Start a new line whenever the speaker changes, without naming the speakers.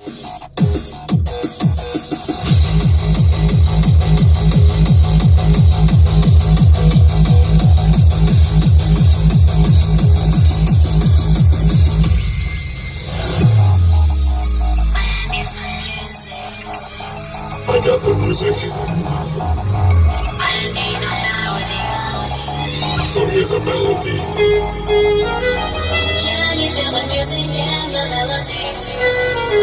I got the music. So here's a melody.
Can you feel the music and the melody?